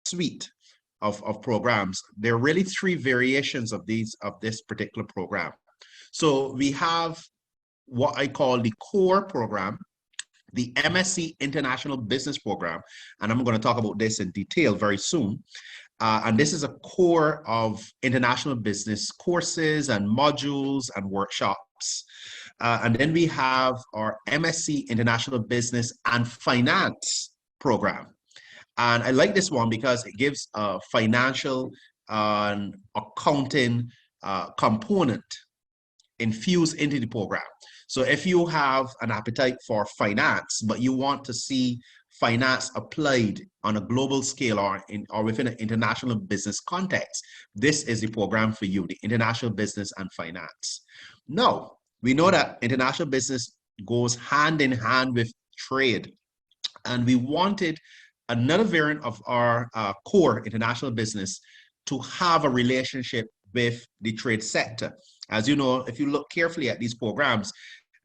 suite of programs. There are really three variations of this particular program. So we have what I call the core program, the MSc International Business Program, and I'm going to talk about this in detail very soon. And this is a core of international business courses and modules and workshops. And then we have our MSc International Business and Finance program. And I like this one because it gives a financial and accounting component infused into the program. So if you have an appetite for finance, but you want to see finance applied on a global scale or within an international business context, this is the program for you, the International Business and Finance. Now, we know that international business goes hand in hand with trade, and we wanted another variant of our core international business to have a relationship with the trade sector. As you know, if you look carefully at these programs,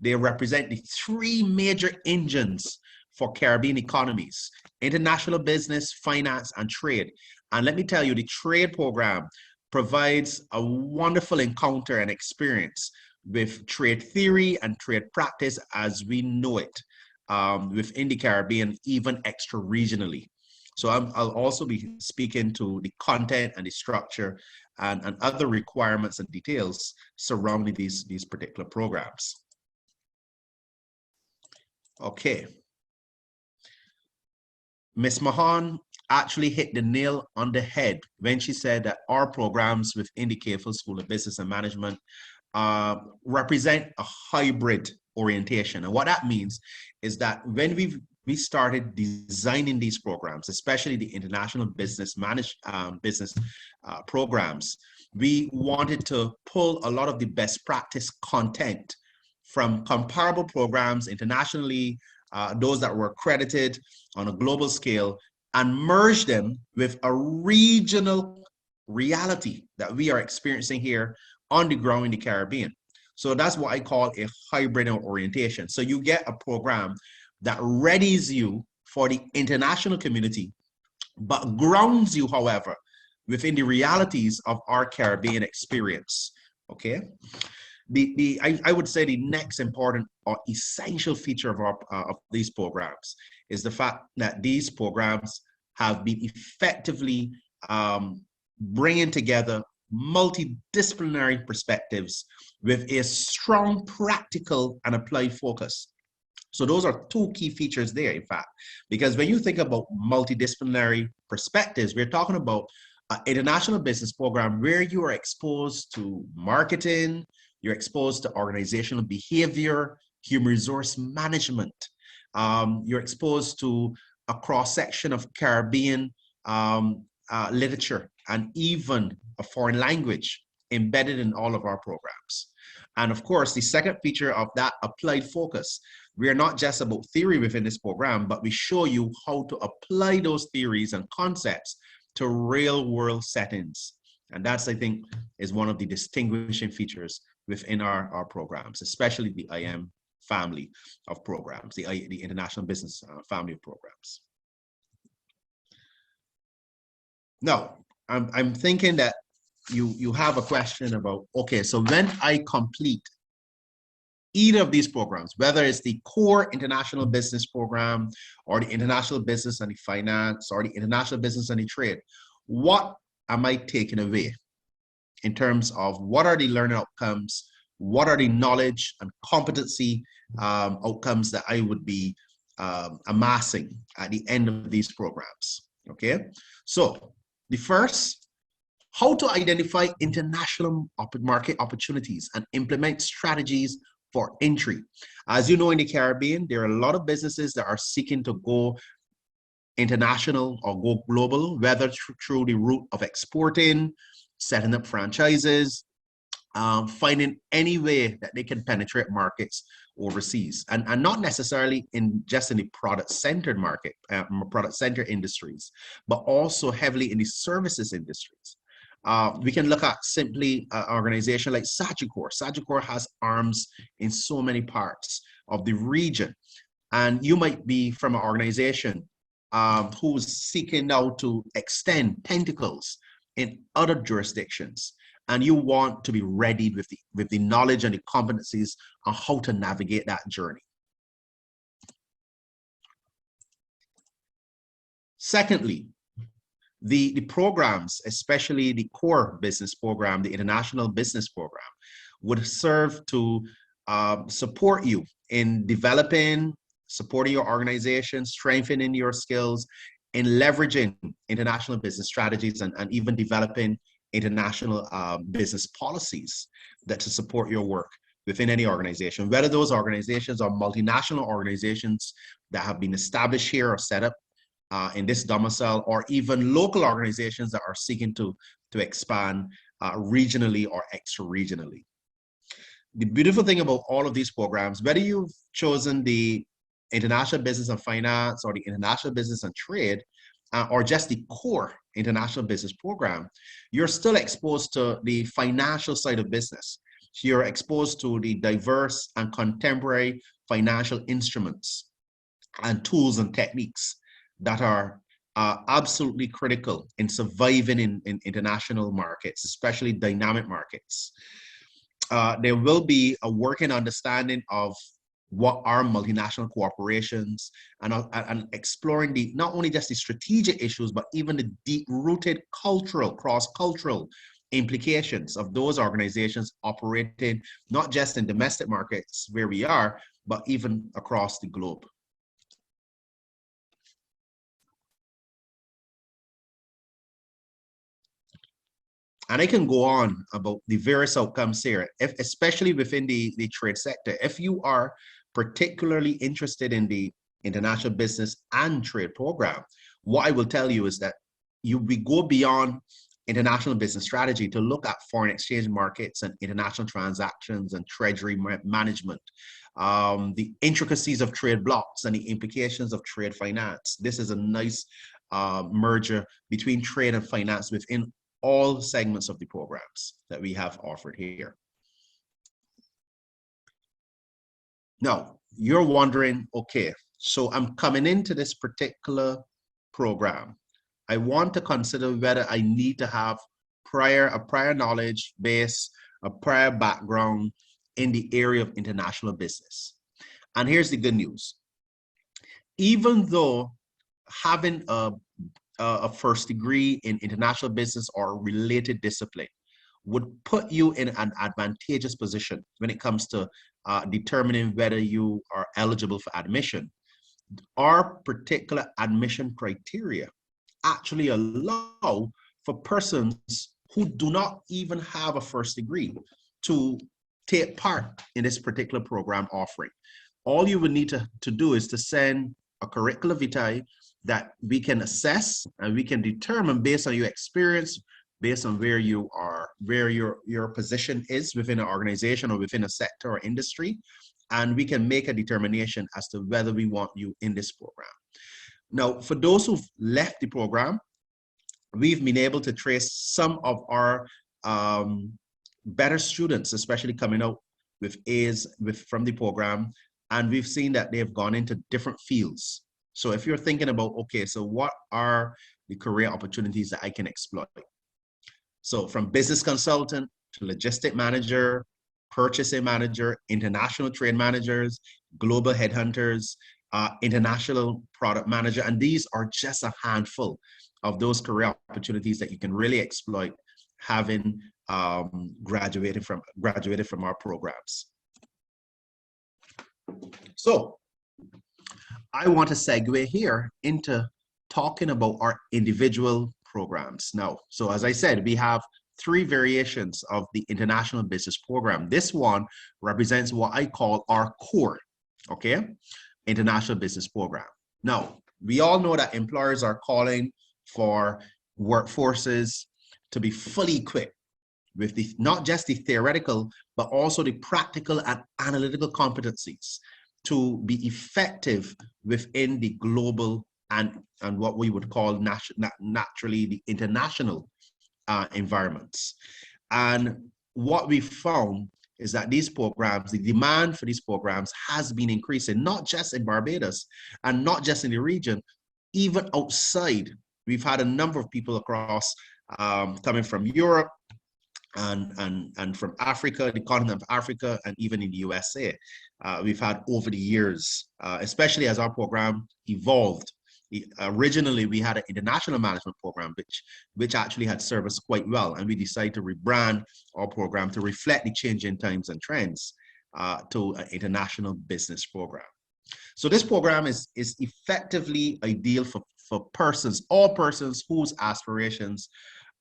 they represent the three major engines for Caribbean economies: international business, finance, and trade. And let me tell you, the trade program provides a wonderful encounter and experience with trade theory and trade practice as we know it within the Caribbean, even extra regionally. So I'll also be speaking to the content and the structure and other requirements and details surrounding these particular programs. Okay. Ms. Mahan actually hit the nail on the head when she said that our programs within the Careful School of Business and Management represent a hybrid orientation. And what that means is that when we started designing these programs, especially the international business programs, we wanted to pull a lot of the best practice content from comparable programs internationally, those that were accredited on a global scale, and merge them with a regional reality that we are experiencing here on the ground in the Caribbean. So that's what I call a hybrid orientation. So you get a program that readies you for the international community, but grounds you, however, within the realities of our Caribbean experience, okay? I would say the next important or essential feature of these programs is the fact that these programs have been effectively bringing together multidisciplinary perspectives with a strong practical and applied focus. So those are two key features there, in fact, because when you think about multidisciplinary perspectives, we're talking about an international business program where you are exposed to marketing, you're exposed to organizational behavior, human resource management. You're exposed to a cross-section of Caribbean literature and even a foreign language embedded in all of our programs. And of course, the second feature of that applied focus, we are not just about theory within this program, but we show you how to apply those theories and concepts to real world settings. And that's, I think, is one of the distinguishing features within our programs, especially the IM family of programs, the International Business family of programs. Now, I'm thinking that you have a question about, okay, so when I complete either of these programs, whether it's the core international business program or the international business and the finance or the international business and the trade, what am I taking away in terms of what are the learning outcomes, what are the knowledge and competency outcomes that I would be amassing at the end of these programs, okay? So the first, how to identify international market opportunities and implement strategies for entry. As you know, in the Caribbean, there are a lot of businesses that are seeking to go international or go global, whether through the route of exporting, setting up franchises, finding any way that they can penetrate markets overseas, and not necessarily just in the product-centered market, product-centered industries, but also heavily in the services industries. We can look at simply an organization like Sagicor. Sagicor has arms in so many parts of the region. And you might be from an organization who's seeking now to extend tentacles in other jurisdictions, and you want to be ready with the knowledge and the competencies on how to navigate that journey. Secondly, the programs, especially the core business program, the international business program, would serve to support you in developing, supporting your organization, strengthening your skills, in leveraging international business strategies, and even developing international business policies that to support your work within any organization, whether those organizations are multinational organizations that have been established here or set up in this domicile, or even local organizations that are seeking to expand regionally or extra-regionally. The beautiful thing about all of these programs, whether you've chosen the International Business and Finance or the International Business and Trade, or just the core International Business Program, you're still exposed to the financial side of business. So you're exposed to the diverse and contemporary financial instruments and tools and techniques that are absolutely critical in surviving in international markets, especially dynamic markets. There will be a working understanding of what are multinational corporations, and exploring the not only just the strategic issues, but even the deep-rooted cultural, cross-cultural implications of those organizations operating not just in domestic markets where we are, but even across the globe. And I can go on about the various outcomes here, especially within the trade sector. If you are particularly interested in the international business and trade program, what I will tell you is that we go beyond international business strategy to look at foreign exchange markets and international transactions and treasury management, the intricacies of trade blocks and the implications of trade finance. This is a nice merger between trade and finance within all segments of the programs that we have offered here. Now, you're wondering, okay, so I'm coming into this particular program. I want to consider whether I need to have a prior knowledge base, a prior background in the area of international business. And here's the good news. Even though having a first degree in international business or related discipline would put you in an advantageous position when it comes to determining whether you are eligible for admission, our particular admission criteria actually allow for persons who do not even have a first degree to take part in this particular program offering. All you would need to do is to send a curricula vitae that we can assess and we can determine based on your experience, based on where you are, where your position is within an organization or within a sector or industry, and we can make a determination as to whether we want you in this program. Now, for those who've left the program, we've been able to trace some of our better students, especially coming out with A's from the program, and we've seen that they've gone into different fields. So if you're thinking about, okay, so what are the career opportunities that I can exploit? So from business consultant to logistic manager, purchasing manager, international trade managers, global headhunters, international product manager, and these are just a handful of those career opportunities that you can really exploit having graduated from our programs. So I want to segue here into talking about our individual programs now. So as I said, we have 3 variations of the International Business Program. This one represents what I call our core, okay, International Business Program. Now, we all know that employers are calling for workforces to be fully equipped with not just the theoretical, but also the practical and analytical competencies to be effective within the global and what we would call naturally the international environments. And what we found is that these programs, the demand for these programs has been increasing, not just in Barbados and not just in the region, even outside. We've had a number of people across coming from Europe and from Africa, the continent of Africa, and even in the USA. We've had over the years, especially as our program evolved. Originally, we had an international management program, which actually had served us quite well, and we decided to rebrand our program to reflect the changing times and trends to an international business program. So this program is effectively ideal for persons, all persons whose aspirations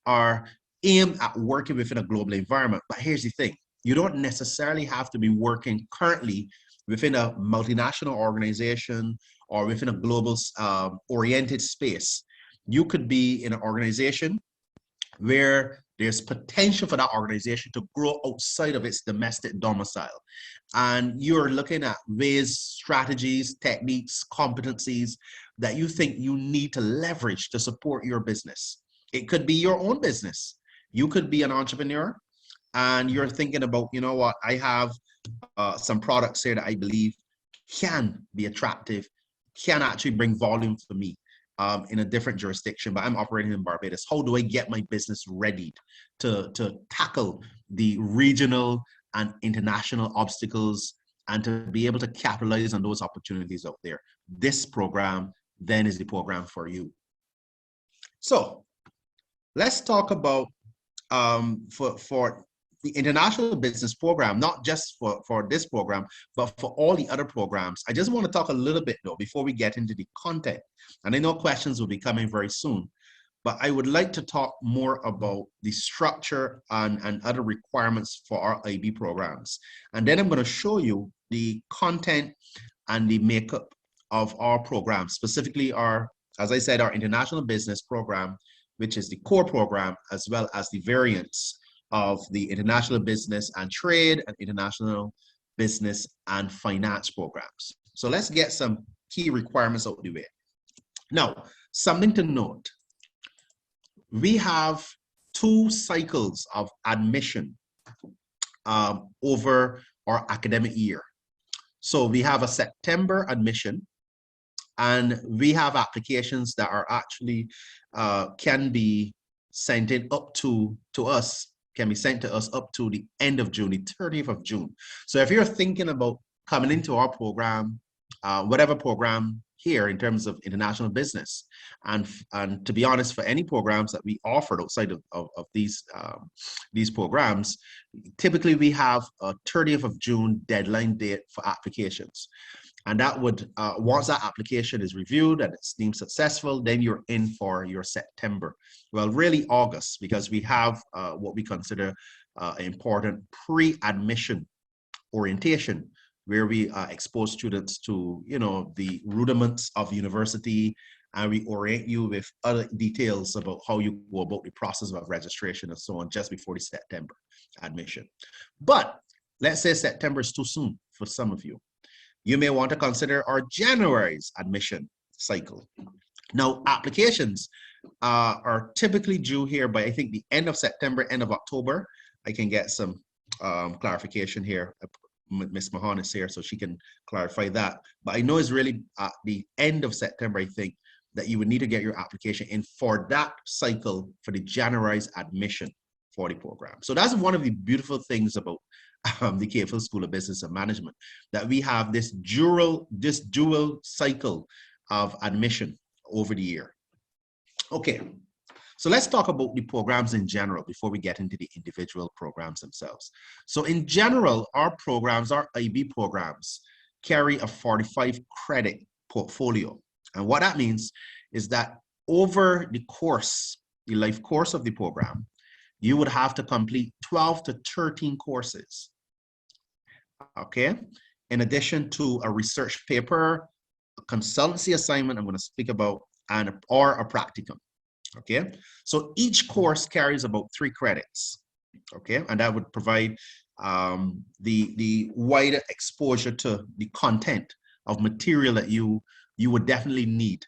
are aimed at working within a global environment. But here's the thing, you don't necessarily have to be working currently within a multinational organization or within a global oriented space. You could be in an organization where there's potential for that organization to grow outside of its domestic domicile. And you're looking at ways, strategies, techniques, competencies that you think you need to leverage to support your business. It could be your own business. You could be an entrepreneur and you're thinking about, you know what, I have some products here that I believe can be attractive, can actually bring volume for me in a different jurisdiction, but I'm operating in Barbados. How do I get my business ready to tackle the regional and international obstacles and to be able to capitalize on those opportunities out there? This program then is the program for you. So let's talk about for the international business program, not just for this program, but for all the other programs. I just want to talk a little bit though, before we get into the content. And I know questions will be coming very soon, but I would like to talk more about the structure and other requirements for our IB programs. And then I'm going to show you the content and the makeup of our program, specifically our, as I said, our international business program, which is the core program, as well as the variants of the international business and trade and international business and finance programs. So let's get some key requirements out of the way. Now, something to note, we have 2 cycles of admission over our academic year. So we have a September admission, and we have applications that are actually can be sent in up to us, can be sent to us up to the end of June, the 30th of June. So if you're thinking about coming into our program, whatever program here in terms of international business, and to be honest, for any programs that we offered outside of these programs, typically we have a 30th of June deadline date for applications. And that would, once that application is reviewed and it's deemed successful, then you're in for your September. Well, really August, because we have what we consider important pre-admission orientation, where we expose students to, you know, the rudiments of university, and we orient you with other details about how you go about the process of registration and so on, just before the September admission. But let's say September is too soon for some of you. You may want to consider our January's admission cycle. Now, applications are typically due here by, I think, the end of September, end of October. I can get some clarification here. Ms. Mahan is here, so she can clarify that. But I know it's really at the end of September, I think, that you would need to get your application in for that cycle for the January's admission for the program. So that's one of the beautiful things about the KFL School of Business and Management, that we have this dual cycle of admission over the year. Okay, so let's talk about the programs in general before we get into the individual programs themselves. So in general, our programs, our IB programs, carry a 45 credit portfolio. And what that means is that over the course, the life course of the program, you would have to complete 12 to 13 courses, okay? In addition to a research paper, a consultancy assignment I'm going to speak about, or a practicum, okay? So each course carries about 3 credits, okay? And that would provide the wider exposure to the content of material that you would definitely need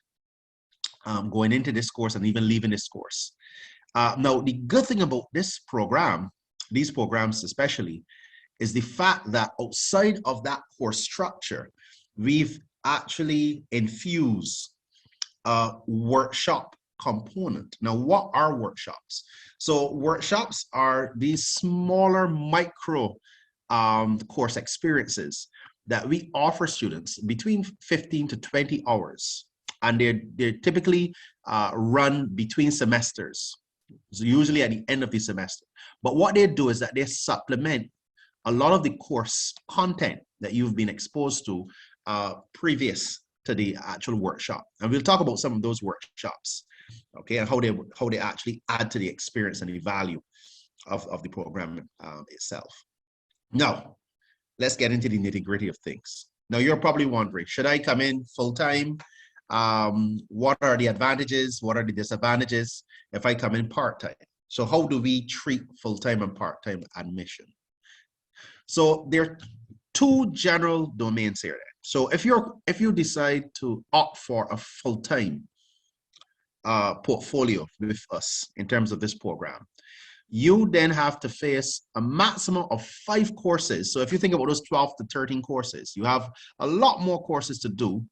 going into this course and even leaving this course. Now, the good thing about this program, these programs especially, is the fact that outside of that course structure, we've actually infused a workshop component. Now, what are workshops? So workshops are these smaller micro course experiences that we offer students between 15 to 20 hours. And they're typically run between semesters, so usually at the end of the semester. But what they do is that they supplement a lot of the course content that you've been exposed to previous to the actual workshop. And we'll talk about some of those workshops, okay, and how they actually add to the experience and the value of the program itself. Now, let's get into the nitty-gritty of things. Now, you're probably wondering, should I come in full-time? What are the advantages? What are the disadvantages if I come in part-time? So how do we treat full-time and part-time admission? So there are two general domains here. So if you decide to opt for a full-time portfolio with us in terms of this program, you then have to face a maximum of 5 courses. So if you think about those 12 to 13 courses, you have a lot more courses to do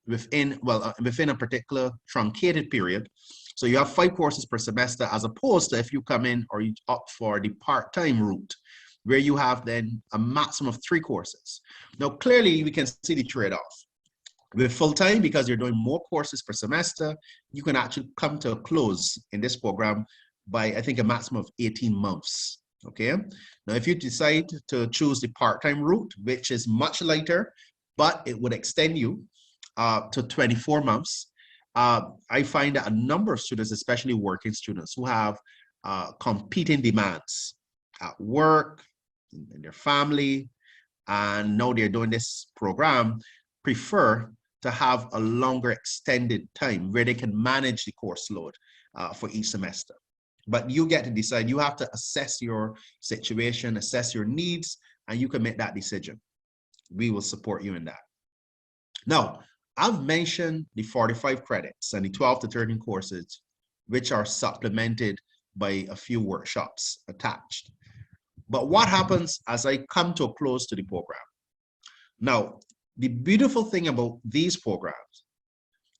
within a particular truncated period. So you have 5 courses per semester, as opposed to if you come in or you opt for the part-time route, where you have then a maximum of 3 courses. Now, clearly we can see the trade-off. With full-time, because you're doing more courses per semester, you can actually come to a close in this program by, I think, a maximum of 18 months, okay? Now, if you decide to choose the part-time route, which is much lighter, but it would extend you to 24 months, I find that a number of students, especially working students who have competing demands at work, in their family, and now they're doing this program, prefer to have a longer extended time where they can manage the course load for each semester. But you get to decide. You have to assess your situation, assess your needs, and you can make that decision. We will support you in that. Now, I've mentioned the 45 credits and the 12 to 13 courses, which are supplemented by a few workshops attached. But what happens as I come to a close to the program? Now, the beautiful thing about these programs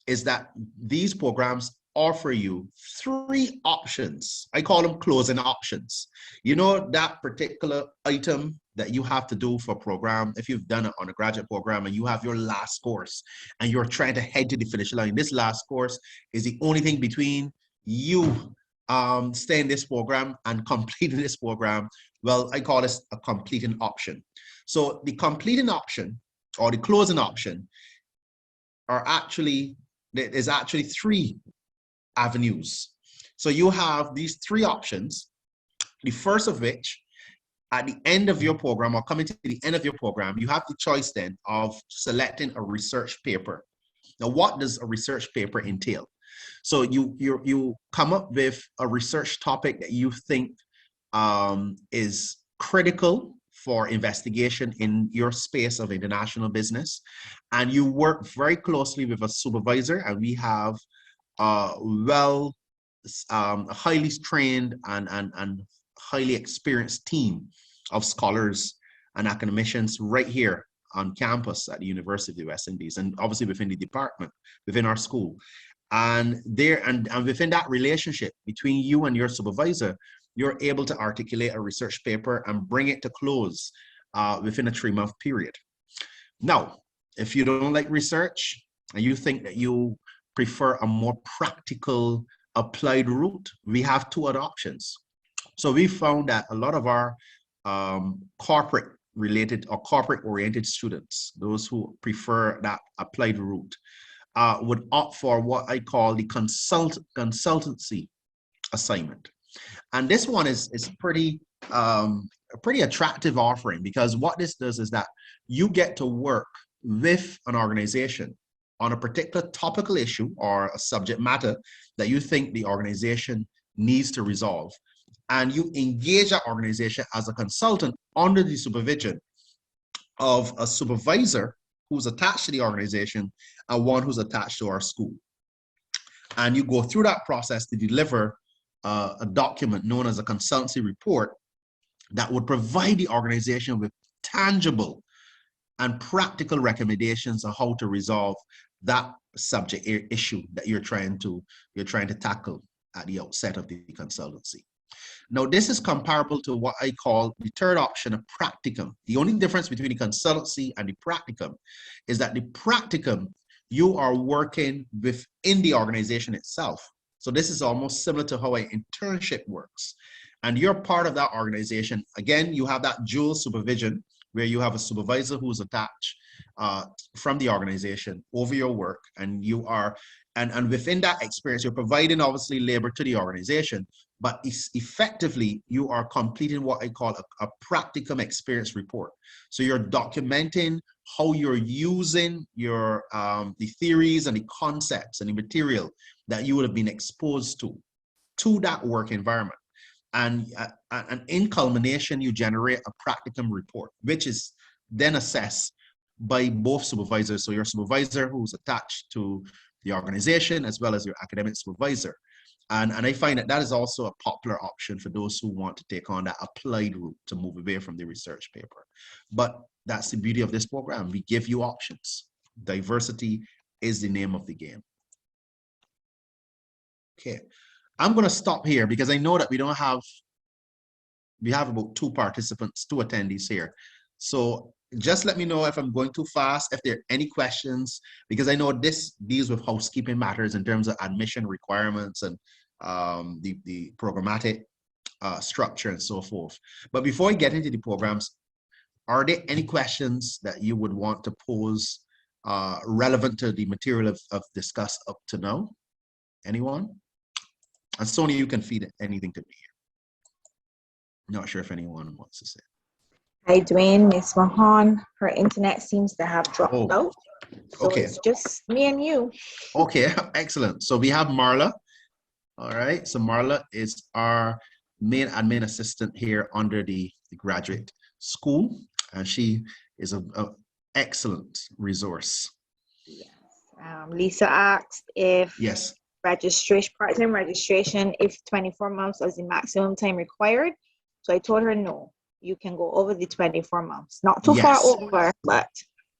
is that these programs offer you 3 options. I call them closing options. You know, that particular item that you have to do for a program, if you've done it on a graduate program and you have your last course and you're trying to head to the finish line, this last course is the only thing between you staying this program and completing this program. Well, I call this a completing option. So the completing option or the closing option there's actually 3 avenues. So you have these 3 options, the first of which, at the end of your program or coming to the end of your program, you have the choice then of selecting a research paper. Now, what does a research paper entail? So you come up with a research topic that you think is critical for investigation in your space of international business, and you work very closely with a supervisor, and we have highly trained and highly experienced team of scholars and academicians right here on campus at the University of the West Indies, and obviously within the department, within our school. And within that relationship between you and your supervisor, you're able to articulate a research paper and bring it to close within a 3-month period. Now, if you don't like research and you think that you prefer a more practical applied route, we have 2 other options. So we found that a lot of our corporate related or corporate oriented students, those who prefer that applied route, would opt for what I call the consultancy assignment. And this one is a pretty attractive offering, because what this does is that you get to work with an organization on a particular topical issue or a subject matter that you think the organization needs to resolve. And you engage that organization as a consultant under the supervision of a supervisor who's attached to the organization and one who's attached to our school. And you go through that process to deliver a document known as a consultancy report that would provide the organization with tangible and practical recommendations on how to resolve that subject issue that you're trying to tackle at the outset of the consultancy. Now, this is comparable to what I call the third option, a practicum. The only difference between the consultancy and the practicum is that the practicum, you are working within the organization itself. So this is almost similar to how an internship works. And you're part of that organization. Again, you have that dual supervision where you have a supervisor who's attached from the organization over your work, and you are, and within that experience, you're providing obviously labor to the organization, but effectively you are completing what I call a practicum experience report. So you're documenting how you're using your the theories and the concepts and the material that you would have been exposed to that work environment. And in culmination, you generate a practicum report, which is then assessed by both supervisors. So your supervisor who's attached to the organization, as well as your academic supervisor. And I find that is also a popular option for those who want to take on that applied route to move away from the research paper. But that's the beauty of this program. We give you options. Diversity is the name of the game. Okay, I'm going to stop here because I know that we have about 2 participants, 2 attendees here. So just let me know if I'm going too fast, if there are any questions, because I know this deals with housekeeping matters in terms of admission requirements and the programmatic structure and so forth. But before I get into the programs, are there any questions that you would want to pose relevant to the material I've discussed up to now? Anyone? And Sonia, you can feed anything to me here. Not sure if anyone wants to say. Hi, Dwayne, Miss Mahan. Her internet seems to have dropped out. So okay. It's just me and you. Okay, excellent. So we have Marla. All right. So Marla is our main admin assistant here under the graduate school. And she is an excellent resource. Yes. Lisa asked if yes, part-time registration, if 24 months was the maximum time required. So I told her no. You can go over the 24 months. Not too far over, but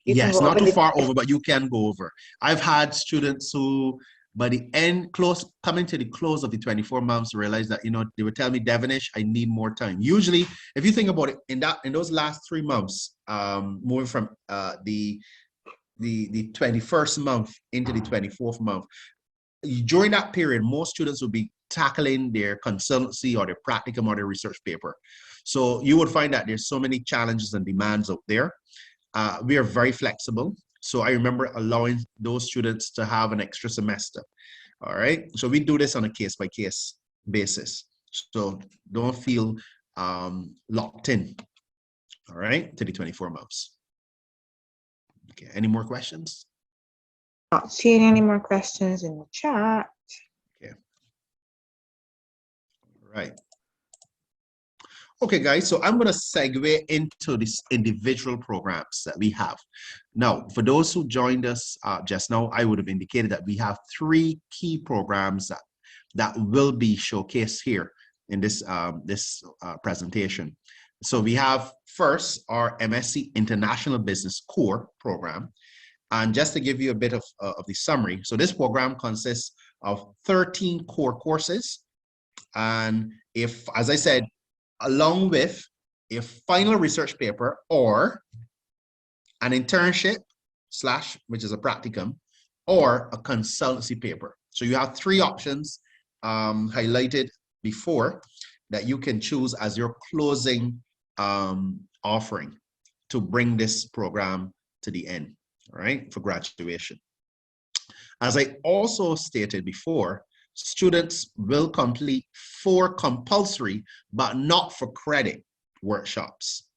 you can go not over too far over, but you can go over. I've had students who, by the end, coming to the close of the 24 months, realize that, they would tell me, Devonish, I need more time. Usually, if you think about it, in those last 3 months, moving from the 21st month into the 24th month, during that period, most students will be tackling their consultancy or their practicum or their research paper. So you would find that there's so many challenges and demands out there. We are very flexible. So I remember allowing those students to have an extra semester. All right. So we do this on a case-by-case basis. So don't feel locked in, all right, to the 24 months. Okay. Any more questions? Not seeing any more questions in the chat. Okay. All right. Okay, guys, so I'm going to segue into these individual programs that we have. Now, for those who joined us just now, I would have indicated that we have 3 key programs that will be showcased here in this, presentation. So we have first our MSc International Business Core program. And just to give you a bit of the summary, so this program consists of 13 core courses. And if, as I said, along with a final research paper or an internship / which is a practicum, or a consultancy paper. So you have 3 options highlighted before that you can choose as your closing offering to bring this program to the end, all right, for graduation. As I also stated before, students will complete 4 compulsory but not for credit workshops.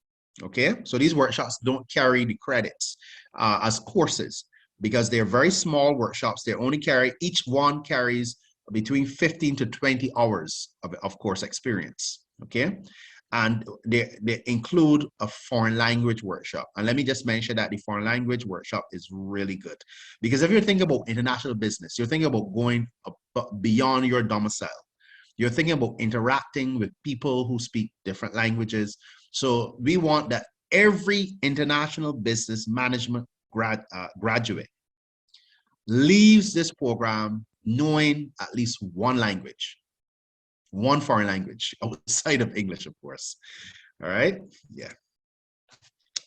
Okay, so these workshops don't carry the credits as courses because they're very small workshops. They only carry, each one carries between 15 to 20 hours of course experience. Okay, and they include a foreign language workshop. And let me just mention that the foreign language workshop is really good because if you're thinking about international business, you're thinking about going beyond your domicile. You're thinking about interacting with people who speak different languages. So we want that every international business management graduate leaves this program knowing at least one language, one foreign language outside of English, of course. All right, yeah.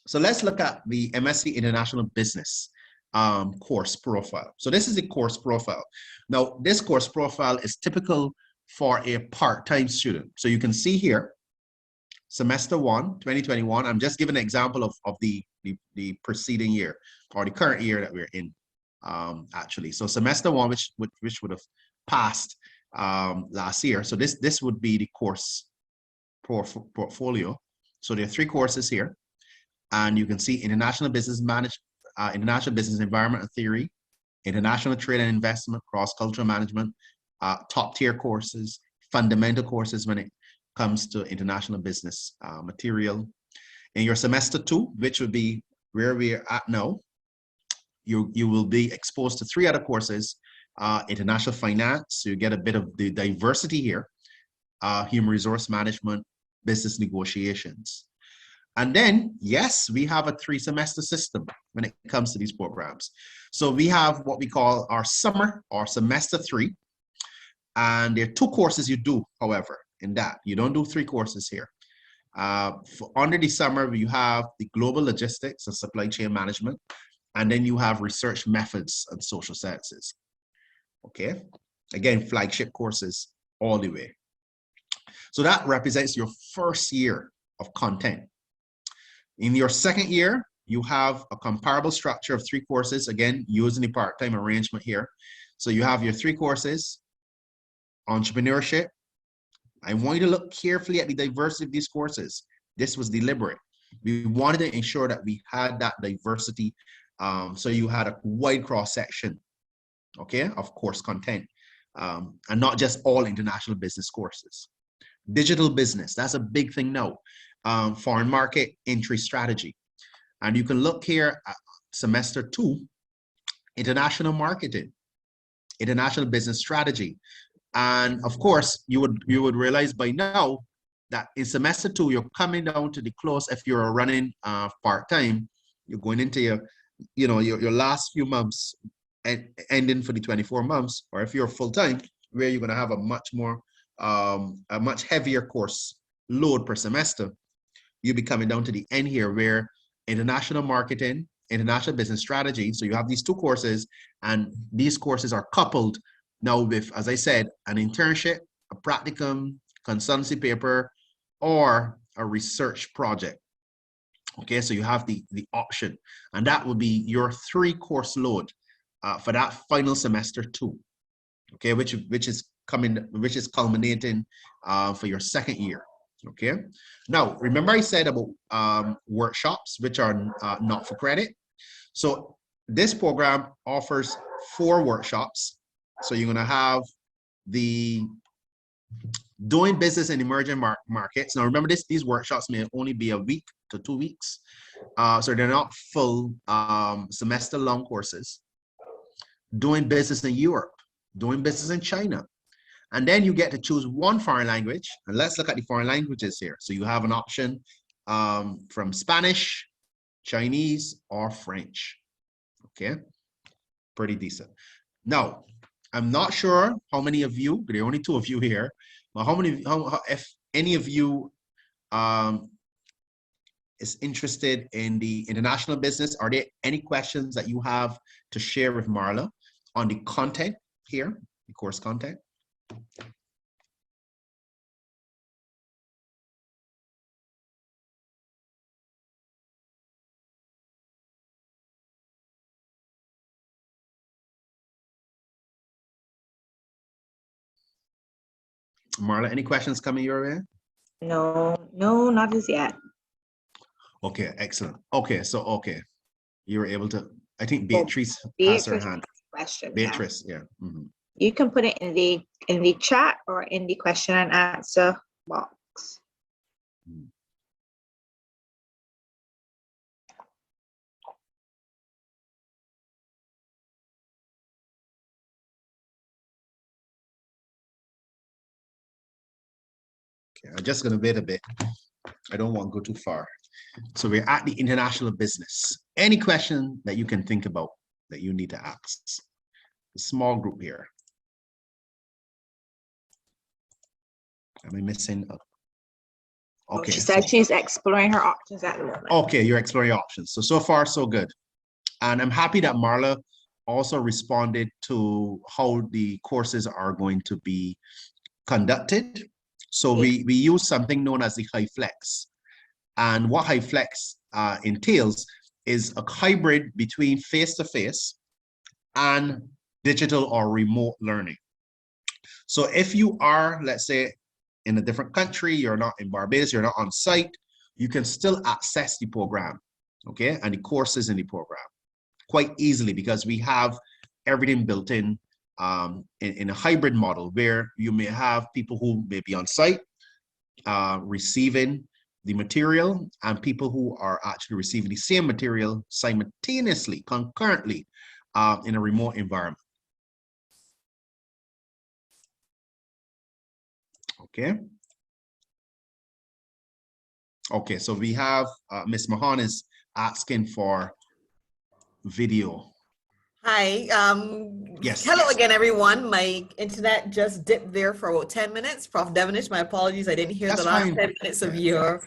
So let's look at the MSc International Business course profile. So this is a course profile. Now, this course profile is typical for a part-time student. So you can see here, semester 1, 2021. I'm just giving an example of the preceding year or the current year that we're in, actually. So semester 1, which would have passed last year. So this would be the course portfolio. So there are 3 courses here, and you can see international business international business environment and theory, international trade and investment, cross-cultural management, top tier courses, fundamental courses when it comes to international business material. In your semester 2, which would be where we're at now, you will be exposed to 3 other courses, international finance, so you get a bit of the diversity here, human resource management, business negotiations. And then, yes, we have a 3-semester system when it comes to these programs. So we have what we call our summer or semester 3. And there are 2 courses you do, however, in that. You don't do 3 courses here. Under the summer, you have the global logistics and supply chain management. And then you have research methods and social sciences. Okay. Again, flagship courses all the way. So that represents your first year of content. In your second year, you have a comparable structure of 3 courses, again, using the part-time arrangement here. So you have your 3 courses, entrepreneurship. I want you to look carefully at the diversity of these courses. This was deliberate. We wanted to ensure that we had that diversity, so you had a wide cross-section, okay, of course content, and not just all international business courses. Digital business, that's a big thing now. Foreign market entry strategy. And you can look here at semester 2, international marketing, international business strategy. And of course, you would realize by now that in semester 2, you're coming down to the close. If you're running part-time, you're going into your last few months and ending for the 24 months, or if you're full-time, where you're going to have a much heavier course load per semester. You'll be coming down to the end here where international marketing, international business strategy. So you have these 2 courses, and these courses are coupled now with, as I said, an internship, a practicum, consultancy paper, or a research project. Okay, so you have the option, and that will be your 3 course load for that final semester 2. Okay, which is culminating for your second year. Okay, now remember I said about workshops, which are not for credit. So this program offers 4 workshops. So you're going to have the doing business in emerging markets. Now remember these workshops may only be a week to 2 weeks. So they're not full semester long courses. Doing business in Europe, doing business in China. And then you get to choose 1 foreign language. And let's look at the foreign languages here. So you have an option from Spanish, Chinese, or French. Okay, pretty decent. Now, I'm not sure how many of you, there are only 2 of you here, but if any of you is interested in the international business, are there any questions that you have to share with Marla on the content here, the course content? Marla, any questions coming your way? No, not as yet. Okay, excellent. Okay, you were able to. I think Beatrice has her hand. Question. Beatrice, yeah. Mm-hmm. You can put it in the chat or in the question and answer box. Okay, I'm just going to wait a bit. I don't want to go too far. So we're at the international business. Any question that you can think about that you need to ask? small group here. Am I missing? Okay. She said she's exploring her options at the moment. Okay, you're exploring options. So far, so good. And I'm happy that Marla also responded to how the courses are going to be conducted. So we use something known as the HiFlex. And what HiFlex entails is a hybrid between face-to-face and digital or remote learning. So if you are, let's say, in a different country, you're not in Barbados, you're not on site, you can still access the program, okay? And the courses in the program quite easily, because we have everything built in a hybrid model where you may have people who may be on site receiving the material, and people who are actually receiving the same material simultaneously, concurrently, in a remote environment. Okay. Okay, so we have Ms. Mahan is asking for video. Hi. Yes. Hello again, everyone. My internet just dipped there for about 10 minutes. Prof. Devonish, my apologies. I didn't hear the last 10 minutes of your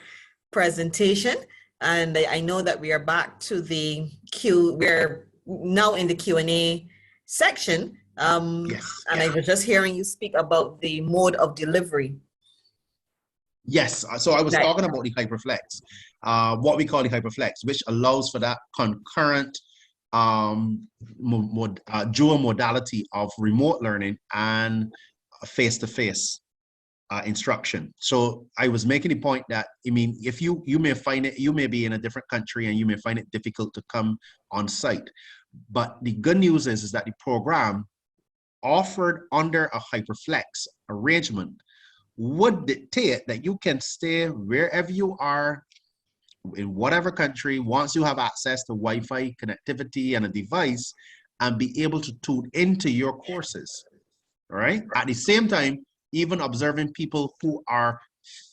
presentation. And I know that we are back to the Q. We're now in the Q&A section. I was just hearing you speak about the mode of delivery. Yes, so I was talking about the HyperFlex, what we call the HyperFlex, which allows for that concurrent dual modality of remote learning and face-to-face instruction. So I was making the point that, I mean, if you may find it, you may be in a different country and you may find it difficult to come on site. But the good news is that the program offered under a HyperFlex arrangement would dictate that you can stay wherever you are in whatever country once you have access to Wi-Fi connectivity and a device, and be able to tune into your courses, all right? At the same time, even observing people who are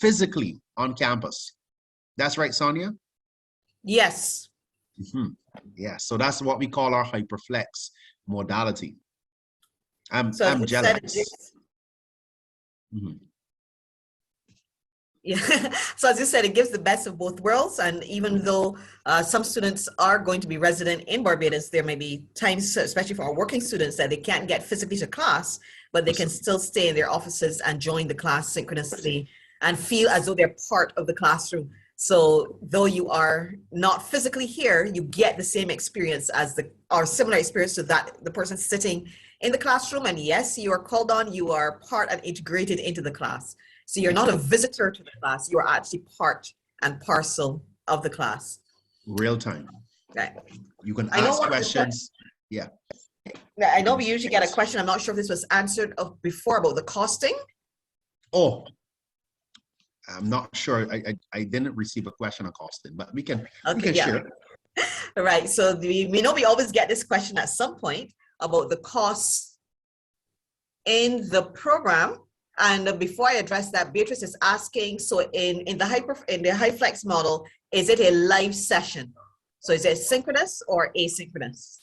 physically on campus. That's right, Sonia? Yes. Mm-hmm. Yeah, so that's what we call our HyperFlex modality. I'm jealous. Mm-hmm. Yeah, so as you said, it gives the best of both worlds. And even though some students are going to be resident in Barbados, there may be times, especially for our working students, that they can't get physically to class, but they can still stay in their offices and join the class synchronously and feel as though they're part of the classroom. So though you are not physically here, you get the same experience as or similar experience to that, the person sitting in the classroom. And yes, you are called on, you are part and integrated into the class. So you're not a visitor to the class, you're actually part and parcel of the class. Real time. Right. You can ask questions. Yeah. I know we usually get a question. I'm not sure if this was answered before about the costing. Oh, I'm not sure. I didn't receive a question on costing, but we can share. All right. So we know we always get this question at some point about the costs in the program. And before I address that, Beatrice is asking, so in the HyFlex model, is it a live session? So is it synchronous or asynchronous?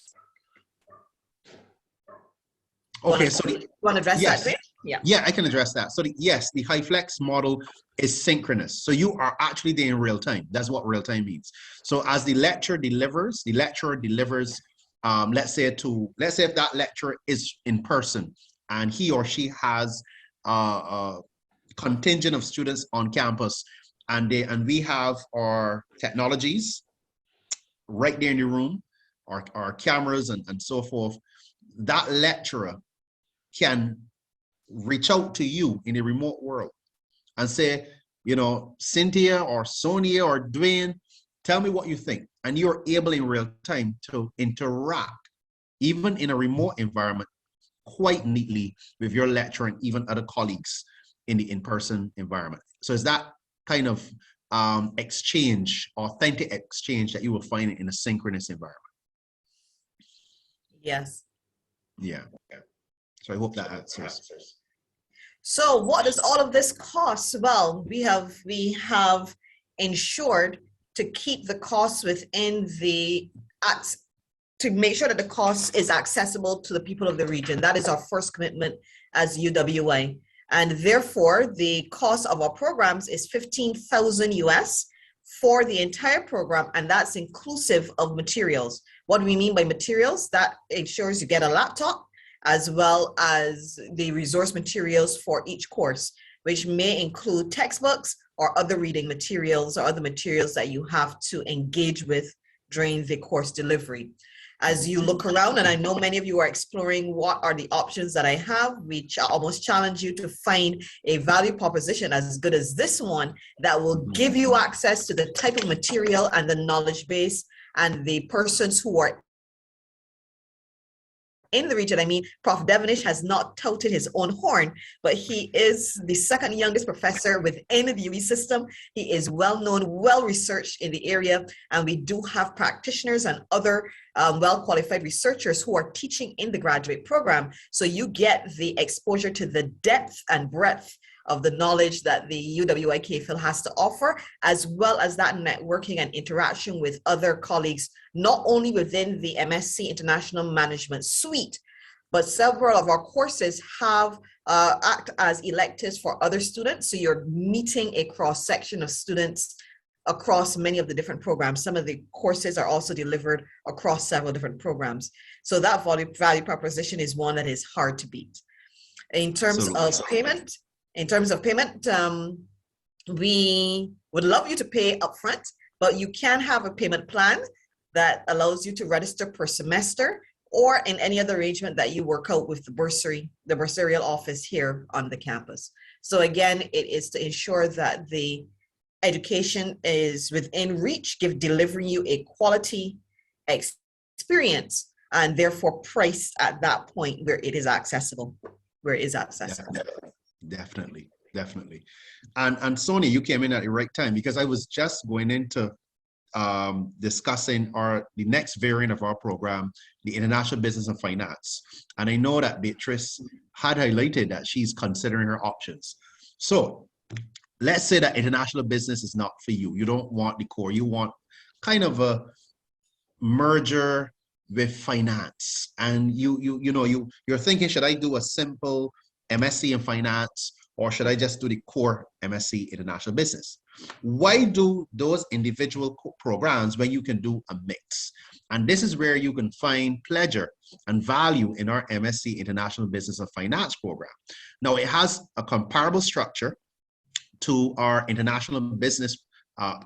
Okay, so you want to address that? Yeah. Yeah, I can address that. So the HyFlex model is synchronous. So you are actually there in real time. That's what real time means. So as the lecturer delivers, let's say if that lecturer is in person and he or she has a contingent of students on campus, and we have our technologies right there in the room, our cameras and so forth. That lecturer can reach out to you in a remote world and say, Cynthia or Sonia or Dwayne, tell me what you think. And you're able in real time to interact, even in a remote environment, quite neatly with your lecturer and even other colleagues in the in-person environment. So it's that kind of exchange, authentic exchange that you will find in a synchronous environment. Yes. Yeah. So I hope that answers. So what does all of this cost? Well, we have ensured to keep the costs within the to make sure that the cost is accessible to the people of the region. That is our first commitment as UWI. And therefore, the cost of our programs is 15,000 US for the entire program, and that's inclusive of materials. What do we mean by materials? That ensures you get a laptop as well as the resource materials for each course, which may include textbooks or other reading materials or other materials that you have to engage with during the course delivery. As you look around, and I know many of you are exploring what are the options that I have, we almost challenge you to find a value proposition as good as this one that will give you access to the type of material and the knowledge base and the persons who are in the region. I mean, Prof. Devonish has not touted his own horn, but he is the second youngest professor within the UWI system. He is well known, well researched in the area, and we do have practitioners and other well-qualified researchers who are teaching in the graduate program. So you get the exposure to the depth and breadth of the knowledge that the UWI KPhil has to offer, as well as that networking and interaction with other colleagues, not only within the MSc International Management Suite, but several of our courses have act as electives for other students. So you're meeting a cross-section of students across many of the different programs. Some of the courses are also delivered across several different programs. So that value proposition is one that is hard to beat. In terms of payment, we would love you to pay upfront, but you can have a payment plan that allows you to register per semester or in any other arrangement that you work out with the bursarial office here on the campus. So again, it is to ensure that the education is within reach, delivering you a quality experience, and therefore priced at that point where it is accessible, Definitely. And Sonia, you came in at the right time, because I was just going into discussing the next variant of our program, the International Business and Finance. And I know that Beatrice had highlighted that she's considering her options. So let's say that international business is not for you. You don't want the core. You want kind of a merger with finance. And you're thinking, should I do a simple MSc in finance, or should I just do the core MSc International Business? Why do those individual programs when you can do a mix? And this is where you can find pleasure and value in our MSc International Business and Finance program. Now, it has a comparable structure to our International Business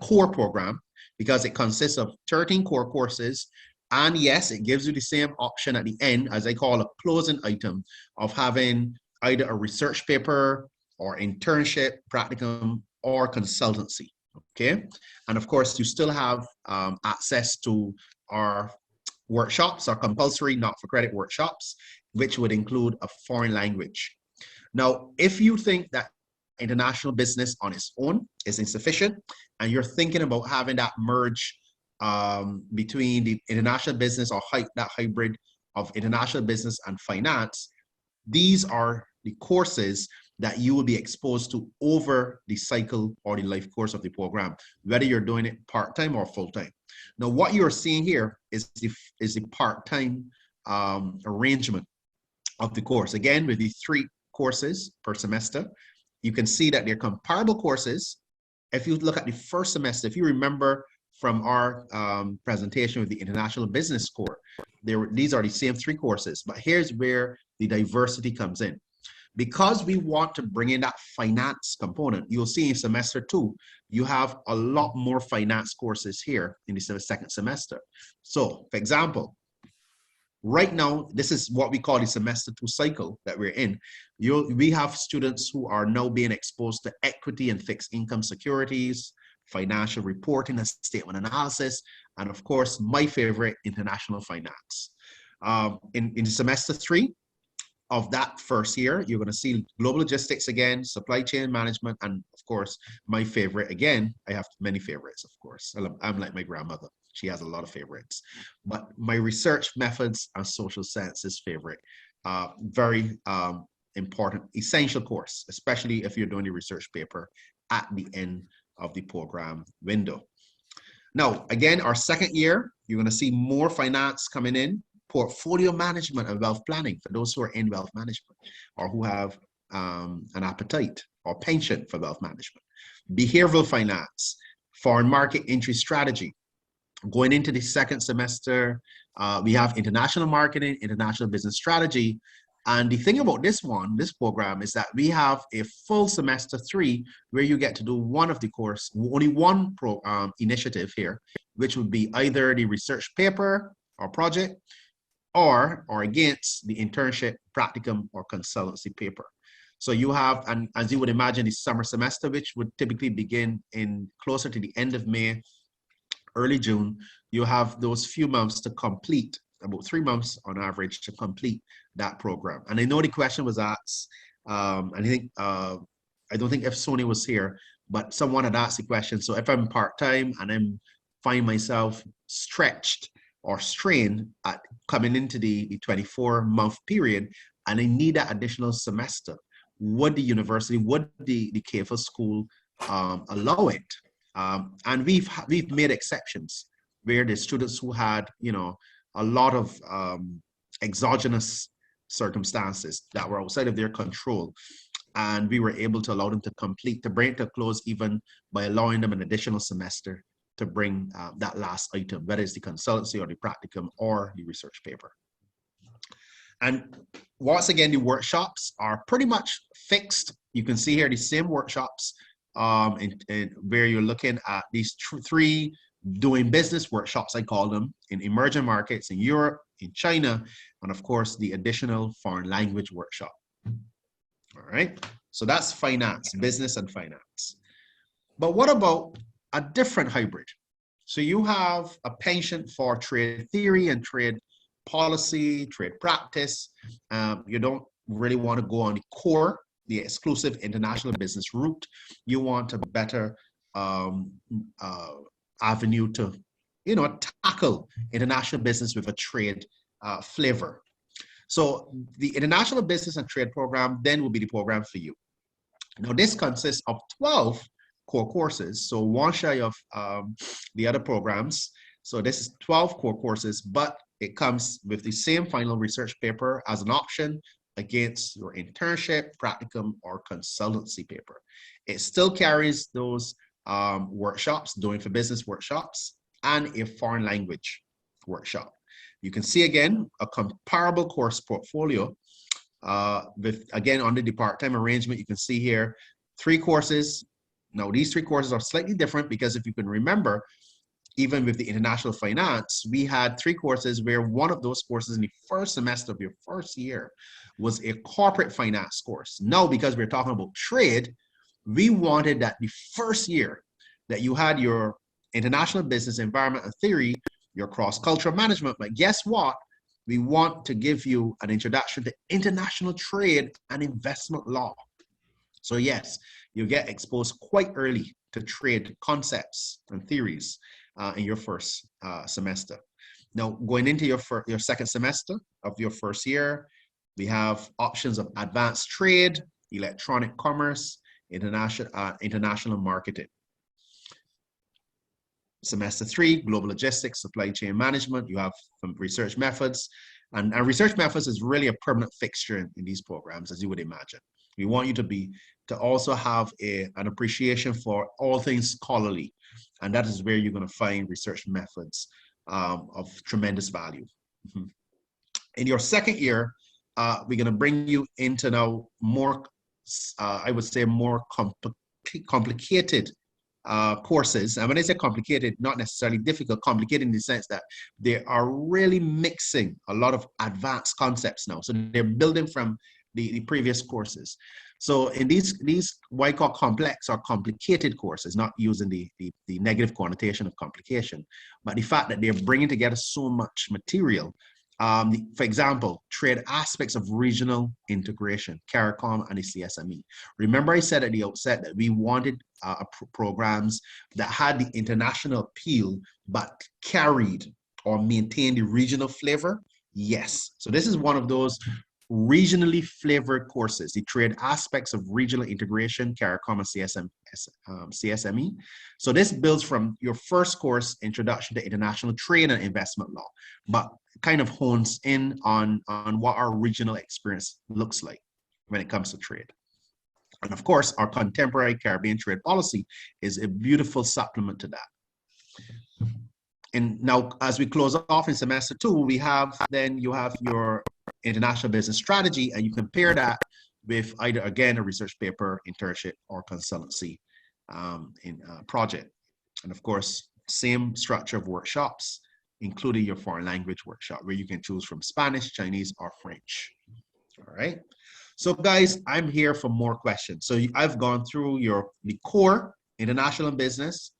core program, because it consists of 13 core courses. And yes, it gives you the same option at the end, as I call a closing item, of having either a research paper or internship, practicum, or consultancy, okay? And of course, you still have access to our workshops, our compulsory not-for-credit workshops, which would include a foreign language. Now, if you think that international business on its own is insufficient, and you're thinking about having that merge between the international business or that hybrid of international business and finance, these are the courses that you will be exposed to over the cycle or the life course of the program, whether you're doing it part-time or full-time. Now, what you're seeing here is the part-time arrangement of the course. Again, with the 3 courses per semester, you can see that they're comparable courses. If you look at the first semester, if you remember from our presentation with the International Business Core, these are the same 3 courses, but here's where the diversity comes in. Because we want to bring in that finance component, you'll see in semester 2, you have a lot more finance courses here in the second semester. So, for example, right now, this is what we call the semester 2 cycle that we're in. We have students who are now being exposed to equity and fixed income securities, financial reporting and statement analysis, and of course, my favorite, international finance. In semester 3 of that first year, you're going to see global logistics again, supply chain management, and of course, my favorite again. I have many favorites, of course. I'm like my grandmother. She has a lot of favorites. But my research methods and social sciences favorite. Very important, essential course, especially if you're doing a research paper at the end of the program window. Now, again, our second year, you're going to see more finance coming in, portfolio management and wealth planning for those who are in wealth management or who have an appetite or penchant for wealth management. Behavioral finance, foreign market entry strategy. Going into the second semester, we have international marketing, international business strategy. And the thing about this program is that we have a full semester 3 where you get to do one of the course, only one initiative here, which would be either the research paper or project or against the internship, practicum, or consultancy paper. So you have, and as you would imagine, the summer semester, which would typically begin in closer to the end of May, early June, you have those few months to complete, about 3 months on average to complete that program. And I know the question was asked, I don't think if Sony was here, but someone had asked the question. So if I'm part-time and I find myself stretched or strained at coming into the 24-month period, and I need that additional semester, would the university, would the CAFA school allow it? And we've made exceptions where the students who had, a lot of exogenous circumstances that were outside of their control, and we were able to allow them to bring it to a close, even by allowing them an additional semester to bring that last item, whether it's the consultancy or the practicum or the research paper. And once again, the workshops are pretty much fixed. You can see here the same workshops where you're looking at these 3 doing business workshops, I call them, in emerging markets in Europe, in China, and of course, the additional foreign language workshop. All right, so that's finance, business and finance. But what about a different hybrid? So you have a penchant for trade theory and trade policy, trade practice. You don't really want to go on the core, the exclusive international business route. You want a better avenue to, tackle international business with a trade flavor. So the international business and trade program then will be the program for you. Now this consists of 12 core courses, so one shy of the other programs. So this is 12 core courses, but it comes with the same final research paper as an option against your internship, practicum, or consultancy paper. It still carries those workshops, doing for business workshops, and a foreign language workshop. You can see again a comparable course portfolio with, again, under the part-time arrangement. You can see here 3 courses. Now these 3 courses are slightly different because if you can remember, even with the international finance, we had 3 courses where one of those courses in the first semester of your first year was a corporate finance course. Now, because we're talking about trade, we wanted that the first year that you had your international business, environment, and theory, your cross-cultural management, but guess what? We want to give you an introduction to international trade and investment law. So yes, you get exposed quite early to trade concepts and theories in your first semester. Now, going into your second semester of your first year, we have options of advanced trade, electronic commerce, international marketing. Semester 3, global logistics, supply chain management. You have some research methods, and research methods is really a permanent fixture in these programs, as you would imagine. We want you to also have an appreciation for all things scholarly, and that is where you're going to find research methods of tremendous value. In your second year, we're going to bring you into now more, I would say, more complicated courses. And when I say complicated, not necessarily difficult, complicated in the sense that they are really mixing a lot of advanced concepts now. So they're building from the previous courses. So in these what I call complex or complicated courses, not using the negative connotation of complication, but the fact that they're bringing together so much material. For example, trade aspects of regional integration, CARICOM and the CSME. Remember I said at the outset that we wanted programs that had the international appeal, but carried or maintained the regional flavor? Yes. So this is one of those regionally flavored courses. They trade aspects of regional integration, CARICOM and CSME. So this builds from your first course, Introduction to International Trade and Investment Law, but kind of hones in on what our regional experience looks like when it comes to trade. And of course, our contemporary Caribbean trade policy is a beautiful supplement to that. And now, as we close off in semester 2, we have, then you have your international business strategy, and you compare that with either, again, a research paper, internship, or consultancy project. And of course, same structure of workshops, including your foreign language workshop, where you can choose from Spanish, Chinese, or French. All right. So guys, I'm here for more questions. So I've gone through the core international business,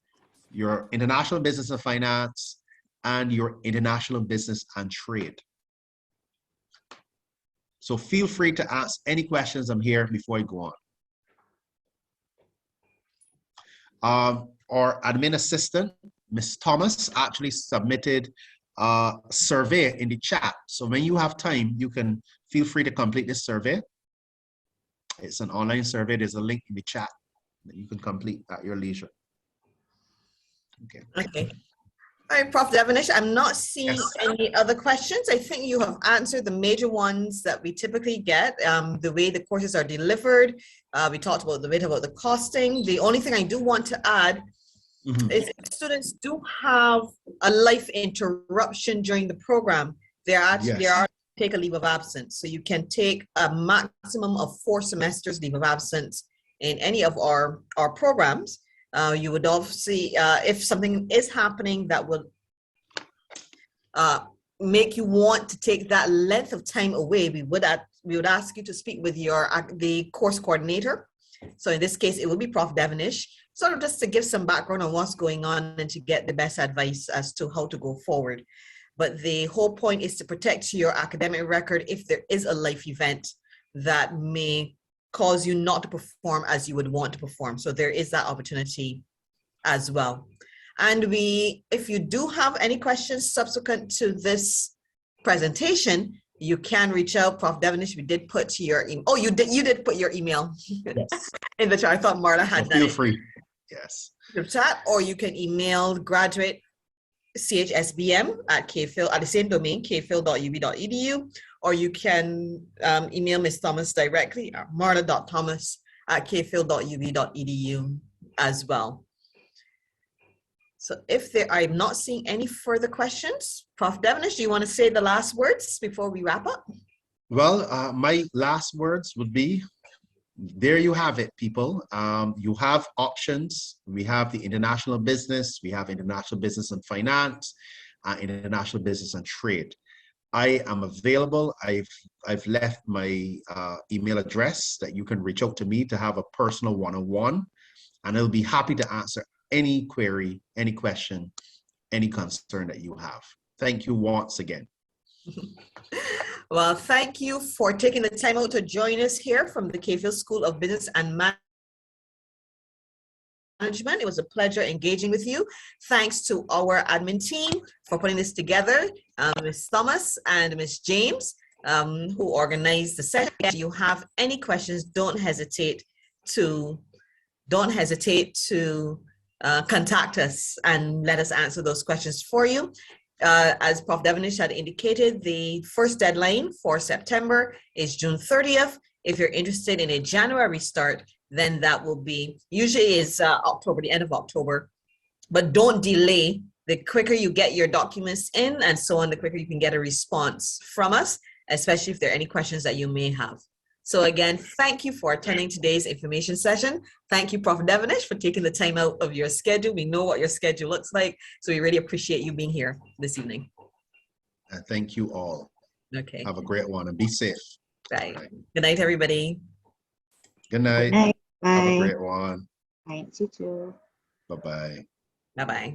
your international business and finance, and your international business and trade. So feel free to ask any questions. I'm here before I go on. Our admin assistant, Ms. Thomas, actually submitted a survey in the chat. So when you have time, you can feel free to complete this survey. It's an online survey. There's a link in the chat that you can complete at your leisure. Okay. Okay. All right, Prof. Devonish, I'm not seeing any other questions. I think you have answered the major ones that we typically get. The way the courses are delivered. We talked about the bit about the costing. The only thing I do want to add is if students do have a life interruption during the program, they are take a leave of absence. So you can take a maximum of 4 semesters leave of absence in any of our programs. You would obviously, if something is happening that would make you want to take that length of time away, we would ask you to speak with the course coordinator. So in this case, it would be Prof. Devonish, sort of just to give some background on what's going on and to get the best advice as to how to go forward. But the whole point is to protect your academic record if there is a life event that may cause you not to perform as you would want to perform. So there is that opportunity as well. And if you do have any questions subsequent to this presentation, you can reach out. Prof. Devonish, we did put your email. Oh, you did put your email in the chat. I thought Marla had that. Feel free. Yes. The chat, or you can email graduate CHSBM at KPhil at the same domain, kphil.ub.edu, or you can email Ms. Thomas directly at marla.thomas@kphil.ub.edu as well. So if I'm not seeing any further questions, Prof. Devonish, do you want to say the last words before we wrap up? Well, my last words would be, there you have it, people. You have options. We have the international business. We have international business and finance, international business and trade. I am available. I've left my email address that you can reach out to me to have a personal one-on-one, and I'll be happy to answer any query, any question, any concern that you have. Thank you once again. Well, thank you for taking the time out to join us here from the KPhil School of Business and Management. It was a pleasure engaging with you. Thanks to our admin team for putting this together, Ms. Thomas and Ms. James, who organized the session. If you have any questions, don't hesitate to contact us and let us answer those questions for you. As Prof. Devonish had indicated, the first deadline for September is June 30th. If you're interested in a January start, then that will be, usually is October, the end of October. But don't delay. The quicker you get your documents in and so on, the quicker you can get a response from us, especially if there are any questions that you may have. So again, thank you for attending today's information session. Thank you, Prof. Devonish, for taking the time out of your schedule. We know what your schedule looks like, so we really appreciate you being here this evening. Thank you all. Okay. Have a great one and be safe. Bye. Good night, everybody. Good night. Good night. Bye. Have a great one. Thanks, you too. Bye-bye. Bye-bye.